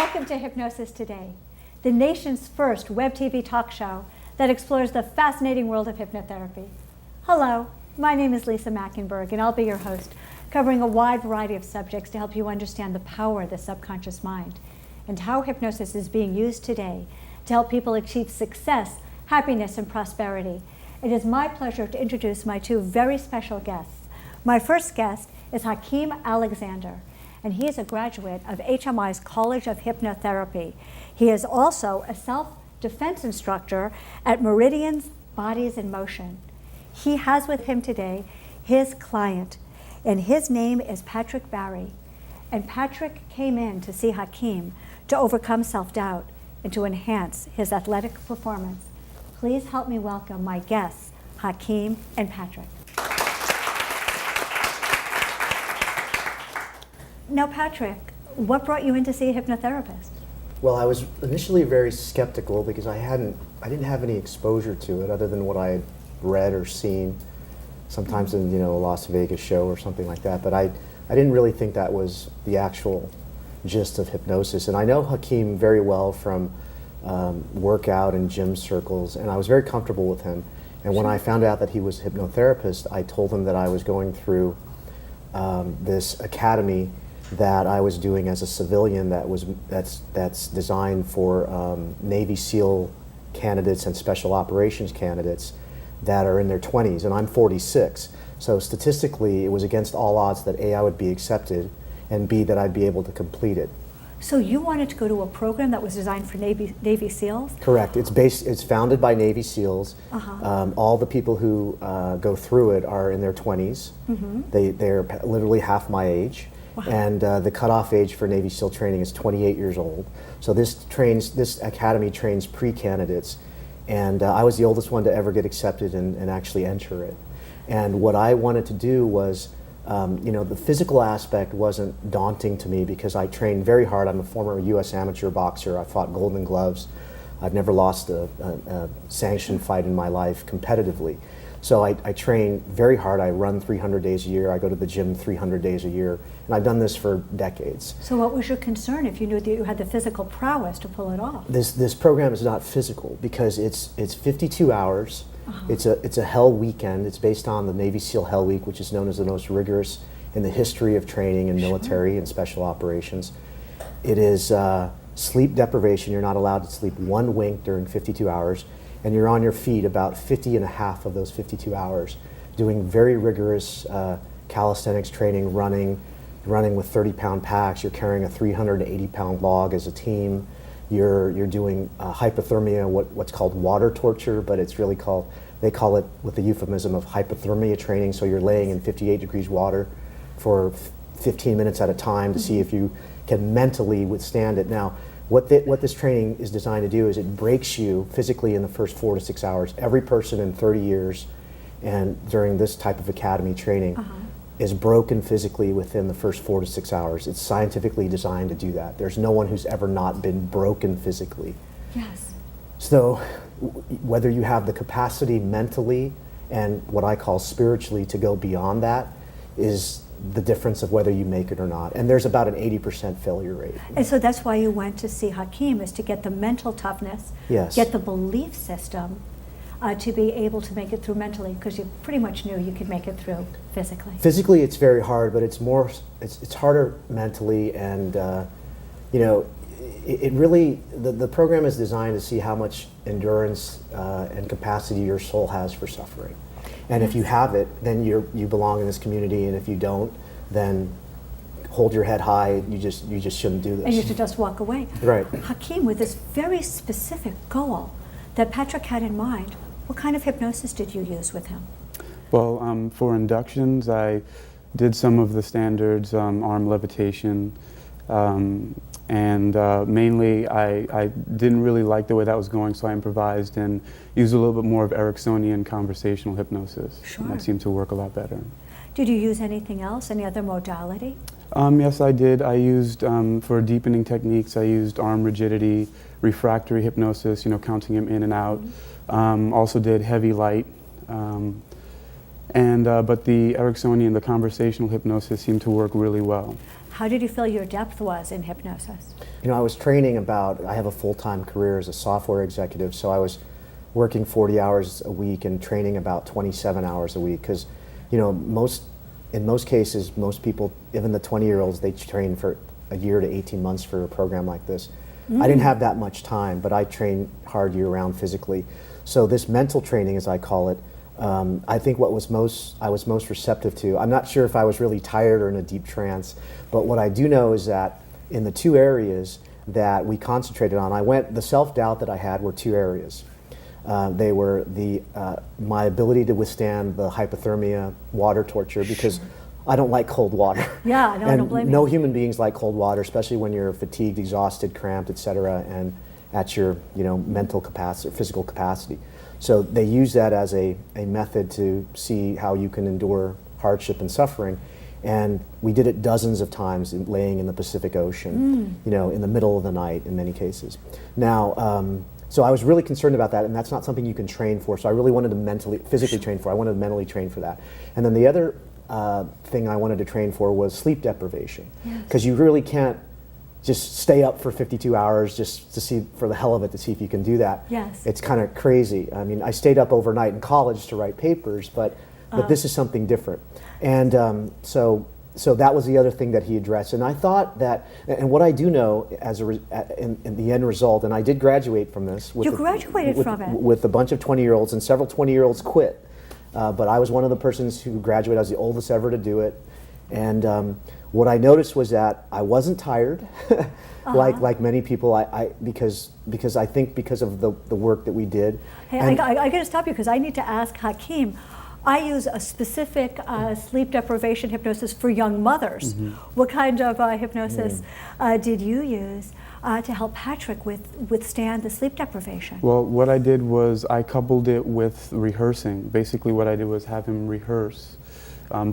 Welcome to Hypnosis Today, the nation's first web TV talk show that explores the fascinating world of hypnotherapy. Hello, my name is Lisa Mackenberg, and I'll be your host, covering a wide variety of subjects to help you understand the power of the subconscious mind and how hypnosis is being used today to help people achieve success, happiness, and prosperity. It is my pleasure to introduce my two very special guests. My first guest is Hakeem Alexander, and he is a graduate of HMI's College of Hypnotherapy. He is also a self-defense instructor at Meridian's Bodies in Motion. He has with him today his client, and his name is Patrick Barry. And Patrick came in to see Hakeem to overcome self-doubt and to enhance his athletic performance. Please help me welcome my guests, Hakeem and Patrick. Now, Patrick, what brought you in to see a hypnotherapist? Well, I was initially very skeptical because I didn't have any exposure to it other than what I had read or seen, sometimes in a Las Vegas show or something like that. But I didn't really think that was the actual gist of hypnosis. And I know Hakeem very well from workout and gym circles, and I was very comfortable with him. And when I found out that he was a hypnotherapist, I told him that I was going through this academy that I was doing as a civilian that's designed for Navy SEAL candidates and special operations candidates that are in their 20s, and I'm 46. So statistically, it was against all odds that A, I would be accepted, and B, that I'd be able to complete it. So you wanted to go to a program that was designed for Navy SEALs? Correct. It's founded by Navy SEAls. All the people who go through it are in their 20s. They're literally half my age. Wow. And the cutoff age for Navy SEAL training is 28 years old. So this academy trains pre-candidates, and I was the oldest one to ever get accepted and actually enter it. And what I wanted to do was, the physical aspect wasn't daunting to me because I trained very hard. I'm a former U.S. amateur boxer. I fought Golden Gloves. I've never lost a sanctioned fight in my life competitively. So I train very hard. I run 300 days a year. I go to the gym 300 days a year. And I've done this for decades. So what was your concern if you knew that you had the physical prowess to pull it off? This program is not physical because it's 52 hours. It's a Hell Weekend. It's based on the Navy SEAL Hell Week, which is known as the most rigorous in the history of training in military and special operations. It is sleep deprivation. You're not allowed to sleep one wink during 52 hours. And you're on your feet about 50 and a half of those 52 hours, doing very rigorous calisthenics training, running with 30-pound packs. You're carrying a 380-pound log as a team. You're doing hypothermia, what's called water torture, but it's really they call it with the euphemism of hypothermia training. So you're laying in 58 degrees water for 15 minutes at a time to see if you can mentally withstand it. Now, what this training is designed to do is it breaks you physically in the first 4 to 6 hours. Every person in 30 years and during this type of academy training is broken physically within the first 4 to 6 hours. It's scientifically designed to do that. There's no one who's ever not been broken physically. Yes. So whether you have the capacity mentally and what I call spiritually to go beyond that is the difference of whether you make it or not. And there's about an 80% failure rate. And so that's why you went to see Hakeem, is to get the mental toughness, get the belief system to be able to make it through mentally, because you pretty much knew you could make it through physically. Physically it's very hard, but it's harder mentally, and it really, the program is designed to see how much endurance and capacity your soul has for suffering. And if you have it, then you belong in this community, and if you don't, then hold your head high. You just shouldn't do this. And you should just walk away. Right. Hakeem, with this very specific goal that Patrick had in mind, what kind of hypnosis did you use with him? Well, for inductions, I did some of the standards, arm levitation, and mainly I didn't really like the way that was going, so I improvised and used a little bit more of Ericksonian conversational hypnosis. Sure. And that seemed to work a lot better. Did you use anything else, any other modality? Yes, I did. I used, for deepening techniques, I used arm rigidity, refractory hypnosis, counting him in and out. Also did heavy light. But the Ericksonian, the conversational hypnosis seemed to work really well. how did you feel your depth was in hypnosis? You know, I was training I have a full-time career as a software executive, so I was working 40 hours a week and training about 27 hours a week because, you know, in most cases, most people, even the 20-year-olds, they train for a year to 18 months for a program like this. I didn't have that much time, but I train hard year-round physically. So this mental training, as I call it, I think I was most receptive to. I'm not sure if I was really tired or in a deep trance, but what I do know is that in the two areas that we concentrated on, the self-doubt that I had were two areas. They were my ability to withstand the hypothermia water torture because I don't like cold water. Yeah, no, I don't blame you. No human beings like cold water, especially when you're fatigued, exhausted, cramped, etc., and at your mental capacity, or physical capacity. So they use that as a method to see how you can endure hardship and suffering. And we did it dozens of times laying in the Pacific Ocean, in the middle of the night in many cases. Now, so I was really concerned about that, and that's not something you can train for. So I really wanted to physically train for. I wanted to mentally train for that. And then the other thing I wanted to train for was sleep deprivation, because you really can't just stay up for 52 hours just to see, for the hell of it, to see if you can do that. Yes. It's kind of crazy. I mean, I stayed up overnight in college to write papers, but this is something different. And so that was the other thing that he addressed. And I thought that, and what I do know in the end result, and I did graduate from this. You graduated from it? With a bunch of 20-year-olds, and several 20-year-olds quit. But I was one of the persons who graduated. I was the oldest ever to do it. And what I noticed was that I wasn't tired, like many people. Because I think because of the work that we did. Hey, I got to stop you because I need to ask Hakeem. I use a specific sleep deprivation hypnosis for young mothers. What kind of hypnosis did you use to help Patrick withstand the sleep deprivation? Well, what I did was I coupled it with rehearsing. Basically what I did was have him rehearse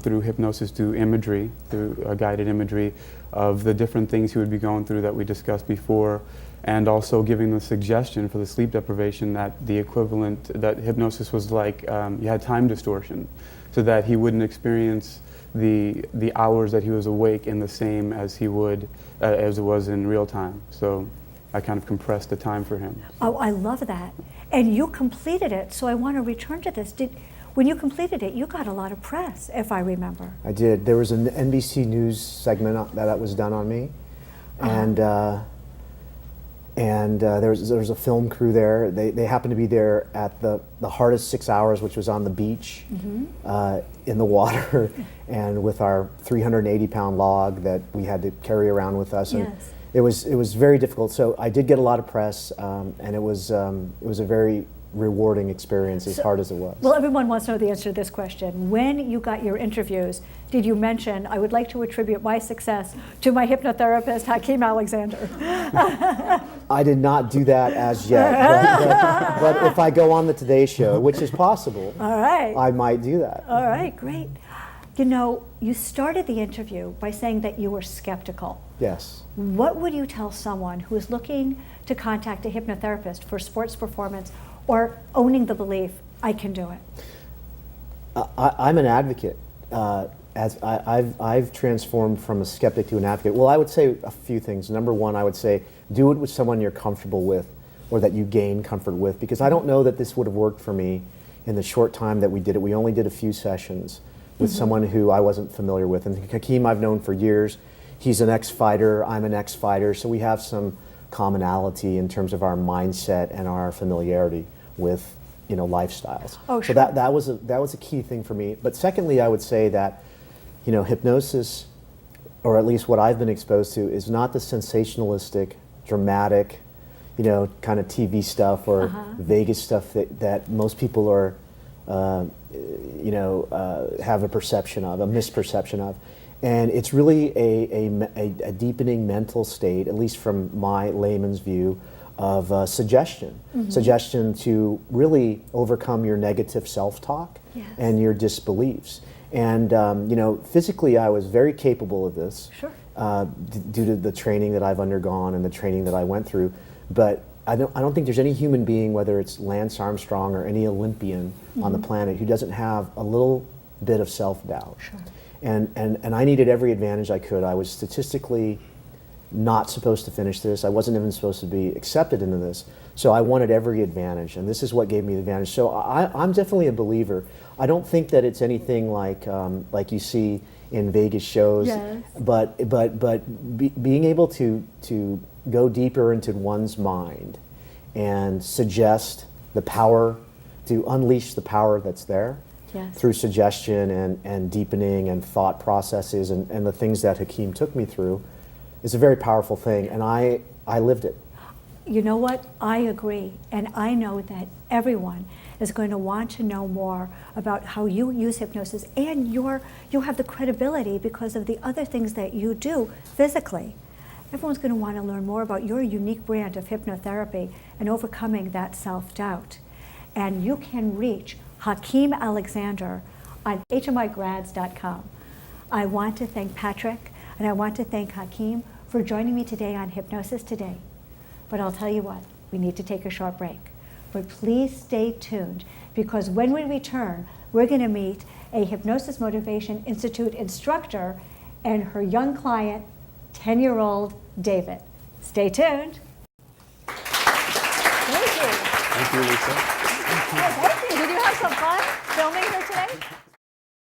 through hypnosis, through imagery, through guided imagery of the different things he would be going through that we discussed before, and also giving the suggestion for the sleep deprivation that the equivalent, that hypnosis was like you had time distortion, so that he wouldn't experience the hours that he was awake in the same as he would, as it was in real time. So I kind of compressed the time for him. Oh, I love that. And you completed it, so I want to return to this. When you completed it, you got a lot of press, if I remember. I did. There was an NBC News segment that was done on me, and there was a film crew there. They happened to be there at the hardest 6 hours, which was on the beach, in the water, and with our 380-pound log that we had to carry around with us. And it was very difficult. So I did get a lot of press, and it was a very rewarding experience, as hard as it was. Well, everyone wants to know the answer to this question. When you got your interviews, did you mention, I would like to attribute my success to my hypnotherapist, Hakeem Alexander? I did not do that as yet, but if I go on the Today Show, which is possible, all right, I might do that. All right, great. You know, you started the interview by saying that you were skeptical. Yes. What would you tell someone who is looking to contact a hypnotherapist for sports performance or owning the belief, I can do it? I'm an advocate. As I've transformed from a skeptic to an advocate. Well, I would say a few things. Number one, I would say do it with someone you're comfortable with, or that you gain comfort with, because I don't know that this would have worked for me in the short time that we did it. We only did a few sessions with someone who I wasn't familiar with. And Hakeem I've known for years. He's an ex-fighter, I'm an ex-fighter, so we have some commonality in terms of our mindset and our familiarity with lifestyles. Oh, so sure. that was a key thing for me. But secondly, I would say that hypnosis, or at least what I've been exposed to, is not the sensationalistic, dramatic, kind of TV stuff or Vegas stuff that most people are, have a perception of, a misperception of. And it's really a deepening mental state, at least from my layman's view, of suggestion. Suggestion to really overcome your negative self-talk and your disbeliefs. And physically I was very capable of this, due to the training that I've undergone and the training that I went through. But I don't think there's any human being, whether it's Lance Armstrong or any Olympian on the planet, who doesn't have a little bit of self-doubt. And I needed every advantage I could. I was statistically not supposed to finish this. I wasn't even supposed to be accepted into this. So I wanted every advantage, and this is what gave me the advantage. So I'm definitely a believer. I don't think that it's anything like you see in Vegas shows, Yes. but being able to go deeper into one's mind and suggest the power, to unleash the power that's there Yes. through suggestion and deepening and thought processes and the things that Hakeem took me through is a very powerful thing, and I lived it. You know what? I agree. And I know that everyone is going to want to know more about how you use hypnosis, and you have the credibility because of the other things that you do physically. Everyone's going to want to learn more about your unique brand of hypnotherapy and overcoming that self-doubt. And you can reach Hakeem Alexander on hmigrads.com. I want to thank Patrick and I want to thank Hakeem for joining me today on Hypnosis Today. But I'll tell you what, we need to take a short break. But please stay tuned, because when we return, we're going to meet a Hypnosis Motivation Institute instructor and her young client, 10-year-old David. Stay tuned. Thank you. Thank you, Lisa. Oh, thank you. Did you have some fun filming here today?